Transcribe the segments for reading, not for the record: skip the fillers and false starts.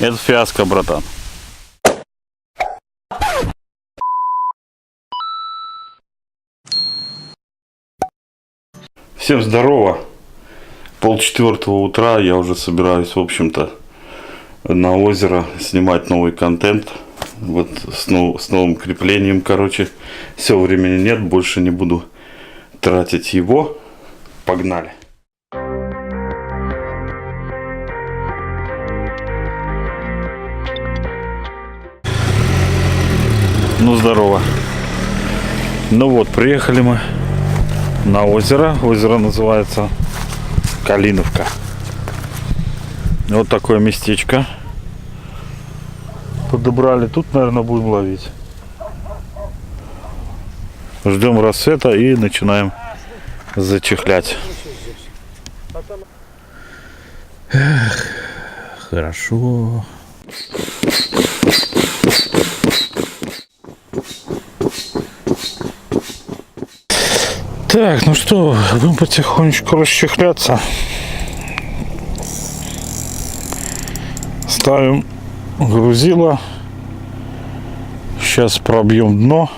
Это фиаско, братан. Всем здорово. 3:30 утра. Я уже собираюсь, в общем-то, на озеро снимать новый контент. Вот с новым креплением, короче. Все, времени нет, больше не буду тратить его. Погнали. Ну, здорово. Ну вот, приехали мы на озеро. Озеро называется Калиновка. Вот такое местечко подобрали. Тут, наверное, будем ловить. Ждем рассвета и начинаем зачехлять. Эх, хорошо. Так, ну что, будем потихонечку расчехляться. Ставим грузило. Сейчас пробьем дно.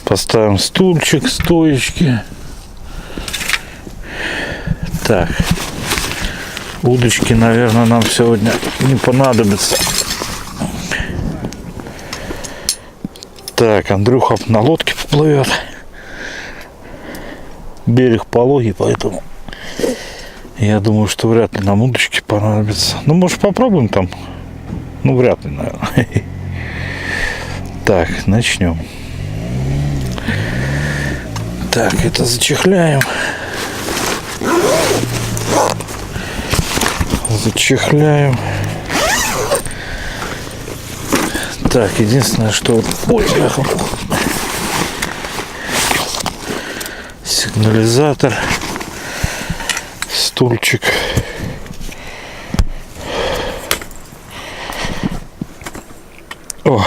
Поставим стульчик, стоечки. Так. Удочки, наверное, нам сегодня не понадобятся. Так, Андрюха на лодке поплывет. Берег пологий, поэтому я думаю, что вряд ли нам удочки понадобятся. Ну, может, попробуем там? Ну, вряд ли, наверное. Так, начнем. Так, это зачехляем. Зачехляем. Так, единственное, что... Ой, сигнализатор, стульчик. О,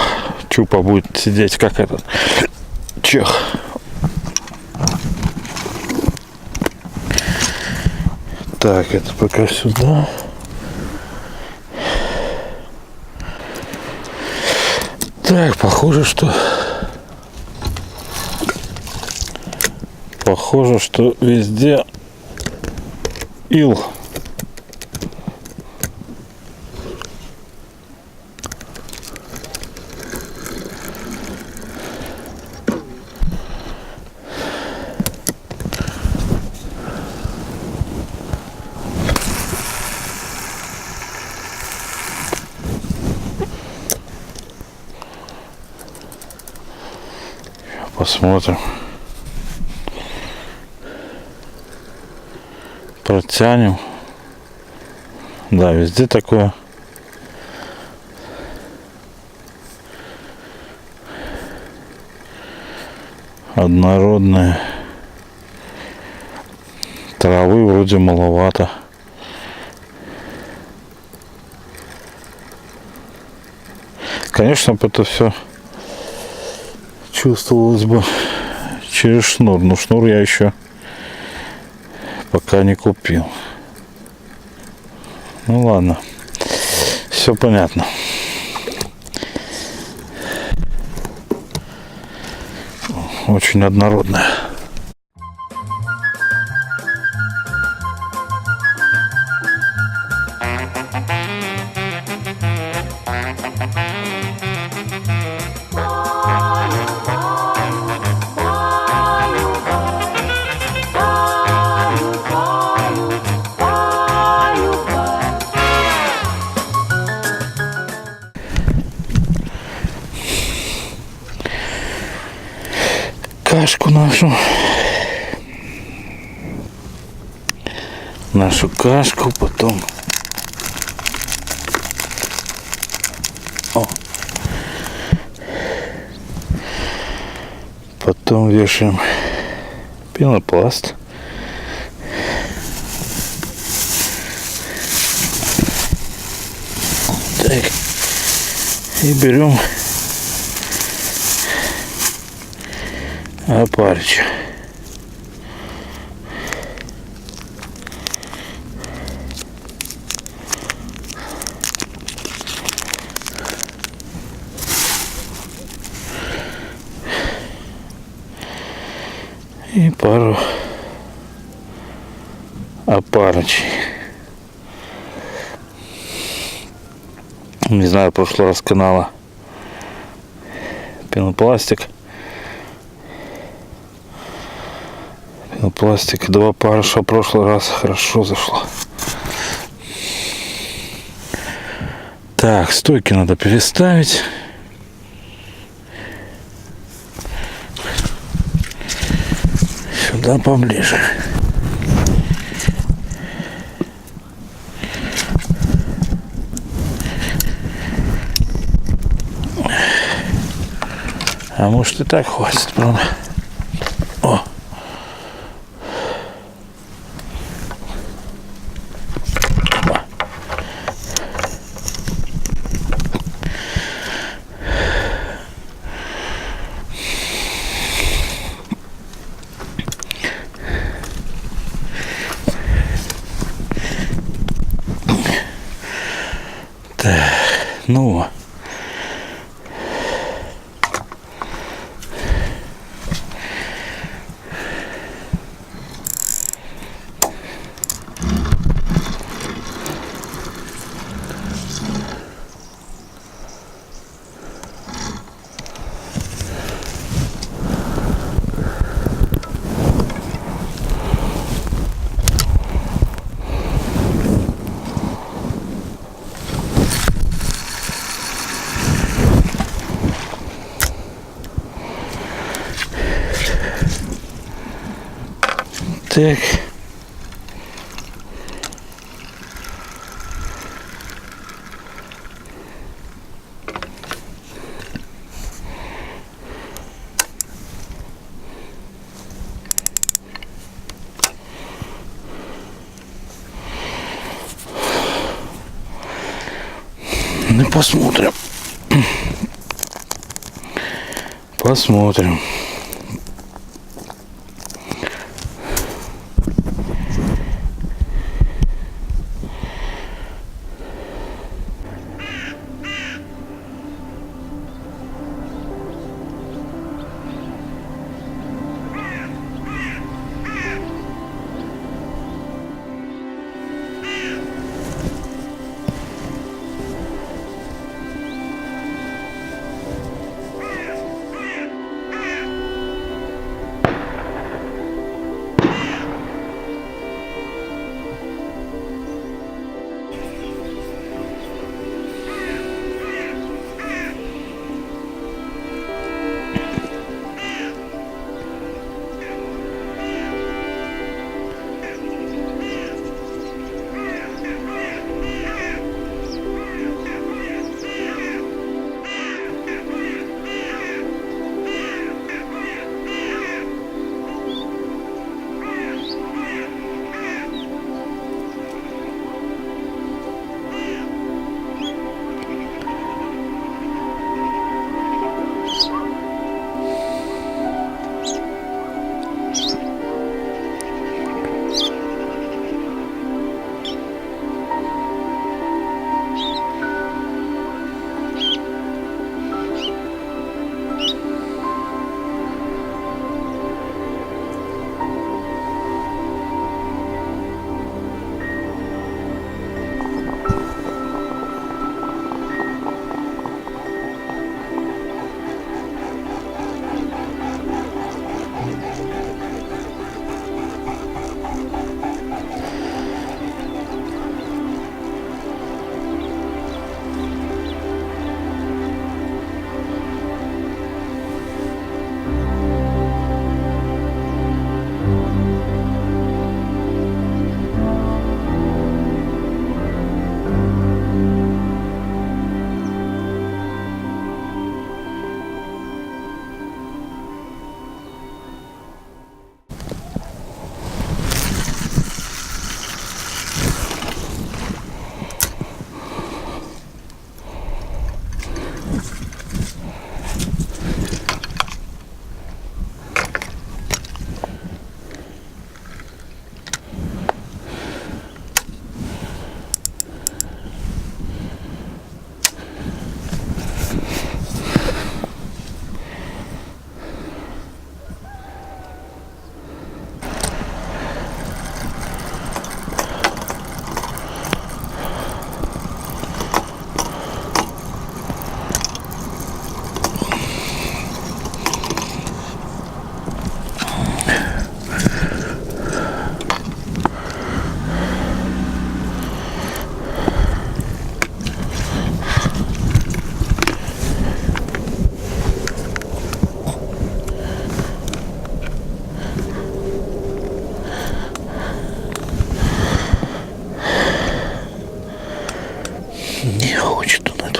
Чупа будет сидеть, как этот чех. Так, это пока сюда. Так, похоже, что везде ил. Посмотрим. Протянем. Да, везде такое. Однородное. Травы вроде маловато. Конечно, это все чувствовалось бы через шнур, но шнур я еще пока не купил. Ну ладно, все понятно. Очень однородная. Кашку нашу кашку, потом потом вешаем пенопласт. Так, и берем опарыч. И пару опарочей. Не знаю, в прошлый раз канала пенопластик. Пенопластик, 2 парыша в прошлый раз хорошо зашло. Так, стойки надо переставить. Сюда поближе. А может и так хватит, правда? О! Так, ну. Так. Ну, посмотрим. Посмотрим.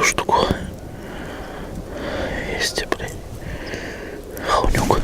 штуку. Есть, блин. Хунюк.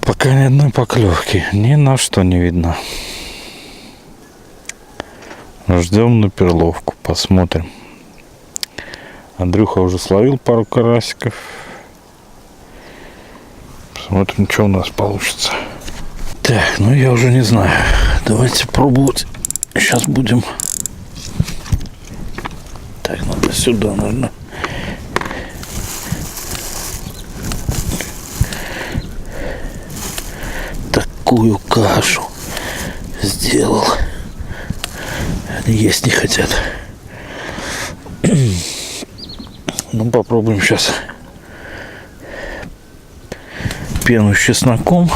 Пока ни одной поклевки, ни на что не видно. Ждем на перловку, посмотрим. Андрюха уже словил пару карасиков. Посмотрим, что у нас получится. Так, ну я уже не знаю. Давайте пробовать. Сейчас будем. Так, надо сюда, наверное. Такую кашу сделал. Они есть не хотят. Ну, попробуем сейчас пену с чесноком.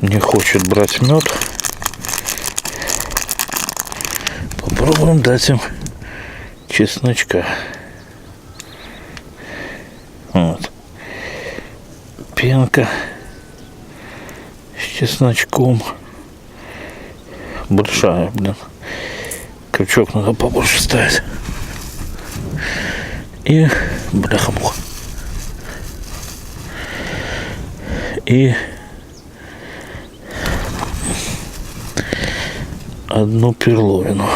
Не хочет брать мед. Попробуем дать им чесночка. Вот. Пенка с чесночком. Большая, блин. Крючок надо побольше ставить. И бляха-муха. И одну перловину.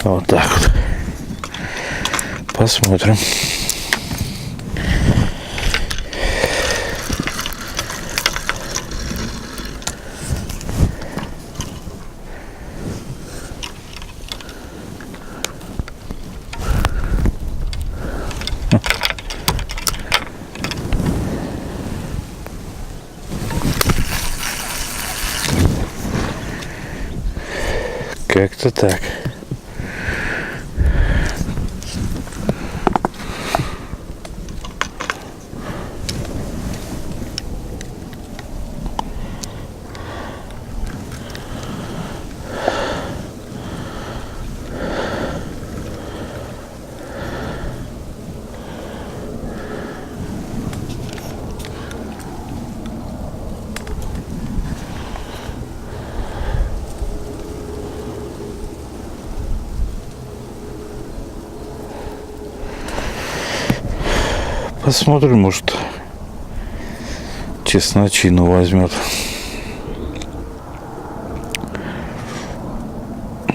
Вот так вот. Посмотрим. Как-то так. Посмотрим, может, чесночину возьмет.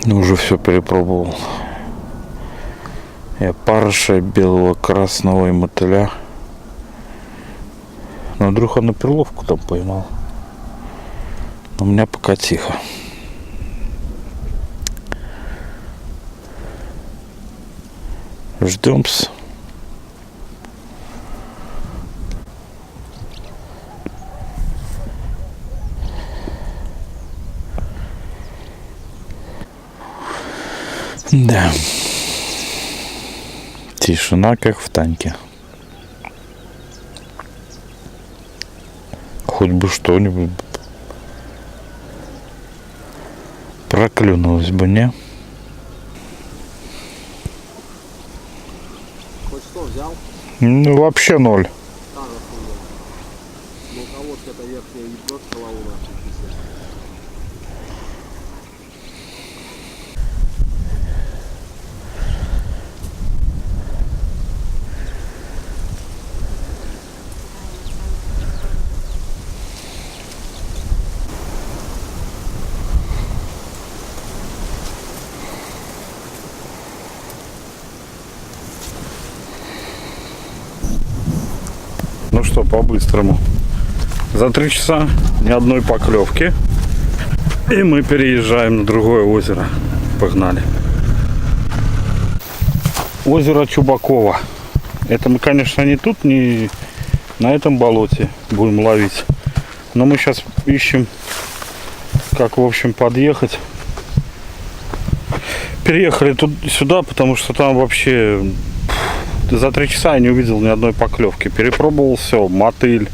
Уже все перепробовал. Я парыша, белого, красного и мотыля. Но Андрюха на перловку там поймал. У меня пока тихо. Ждем-с. Да. Тишина, как в танке. Хоть бы что-нибудь проклюнулось бы, не? Хоть что взял? Ну, вообще ноль. А, нахуя. Ну, колодка-то верхняя ебет, голову нахуй писать. что, по-быстрому. За 3 часа ни одной поклевки. И мы переезжаем на другое озеро. Погнали. Озеро Чубакова. Это мы, конечно, не тут, не на этом болоте будем ловить. Но мы сейчас ищем, как, в общем, подъехать. Переехали тут сюда, потому что там вообще за 3 часа я не увидел ни одной поклевки. Перепробовал все. Мотыль,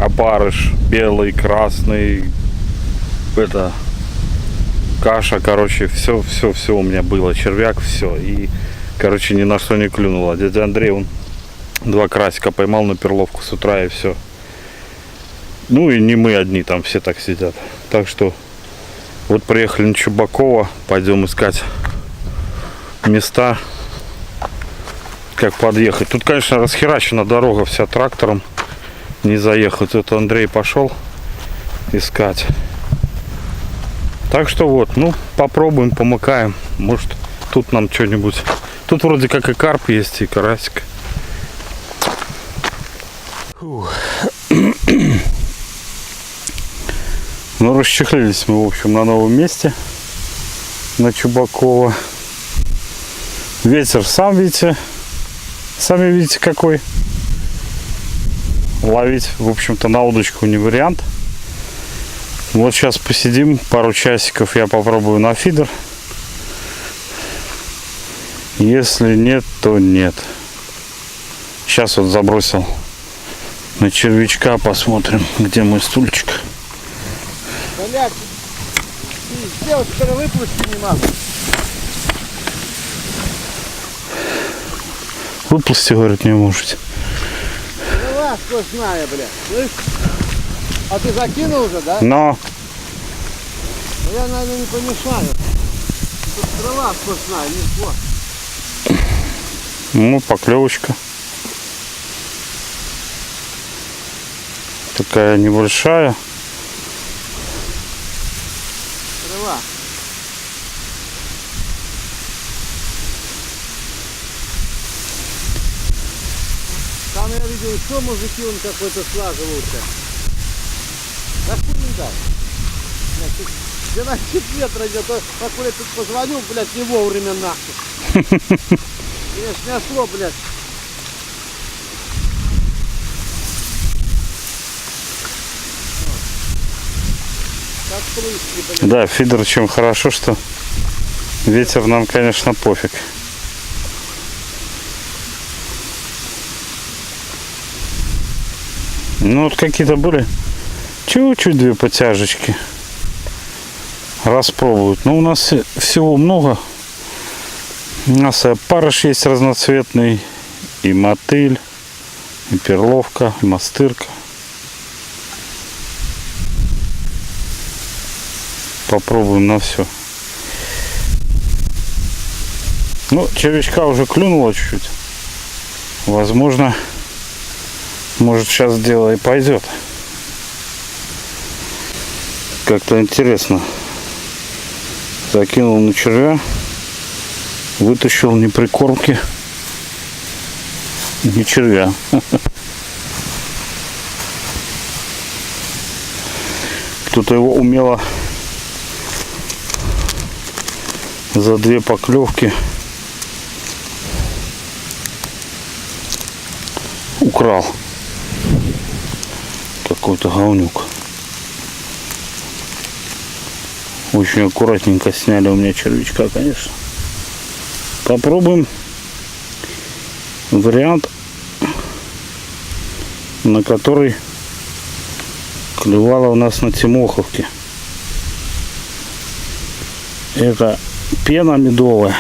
опарыш, белый, красный, это, каша, короче, все у меня было. Червяк, все. И, короче, ни на что не клюнуло. Дядя Андрей, он 2 красика поймал на перловку с утра и все. Ну и не мы одни, там все так сидят. Так что вот приехали на Чубакова, пойдем искать места, как подъехать. Тут, конечно, расхерачена дорога вся трактором, не заехать. Это Андрей пошел искать. Так что вот, ну, попробуем, помыкаем. Может, тут нам что-нибудь. Тут вроде как и карп есть, и карасик. Ну, расчехлились мы, в общем, на новом месте, на Чубакова. Ветер, сами видите какой. Ловить, в общем-то, на удочку не вариант. Вот сейчас посидим пару часиков, я попробую на фидер. Если нет, то нет. Сейчас вот забросил на червячка, посмотрим, где мой стульчик. Блядь, сделать теперь выпусти не могу. Выплысти, говорит, не можете. Крыла сплошная, блядь. Слышь? А ты закинул уже, да? Но Ну, я, наверное, не помешаю. Тут крыла сплошная, не вот. ну, поклевочка. Такая небольшая. Крыла. Там я видел еще мужики, он какой-то слаживался. Да хуй не дай. 12 метров идет, а коли тут позвонил, блядь, не вовремя нахуй. Меня снесло, блядь. Как прыски, блядь. Да, фидер чем хорошо, что ветер нам, конечно, пофиг. Ну вот какие-то были чуть-чуть 2 потяжечки. Распробуют. Но у нас всего много. У нас и опарыш есть разноцветный, и мотыль, и перловка, и мастырка. Попробуем на все. Ну, червячка уже клюнуло чуть-чуть. Возможно, может, сейчас дело и пойдет. Как-то интересно. Закинул на червя. Вытащил ни прикормки, ни червя. Кто-то его умело за 2 поклевки украл. Какой-то говнюк. Очень аккуратненько сняли у меня червячка, конечно. Попробуем вариант, на который клевала у нас на Тимоховке. Это пена медовая,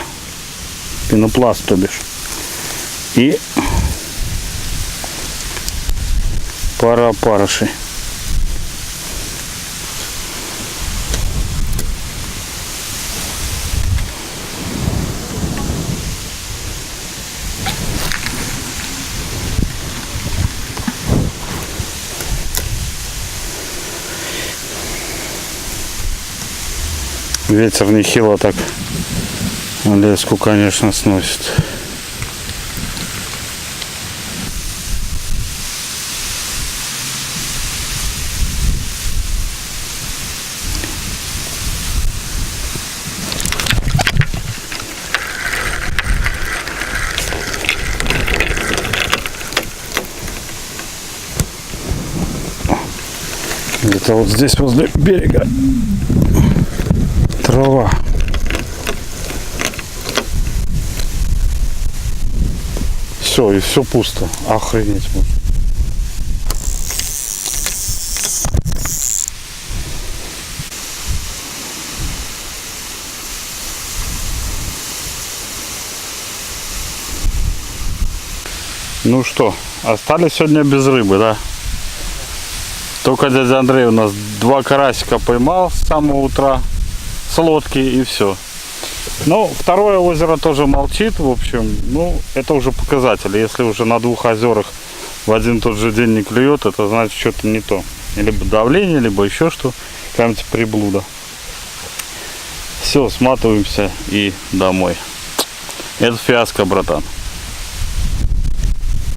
пенопласт, то бишь, и пара опарышей. Ветер нехило так леску, конечно, сносит. Это вот здесь возле берега трава. Все, и все пусто. Охренеть можно. Ну что, остались сегодня без рыбы, да? Только дядя Андрей у нас 2 карасика поймал с самого утра с лодки и все. Ну, второе озеро тоже молчит, в общем, ну, это уже показатель. Если уже на 2 озерах в один тот же день не клюет, это значит что-то не то. Либо давление, либо еще что, какая-нибудь приблуда. Все, сматываемся и домой. Это фиаско, братан.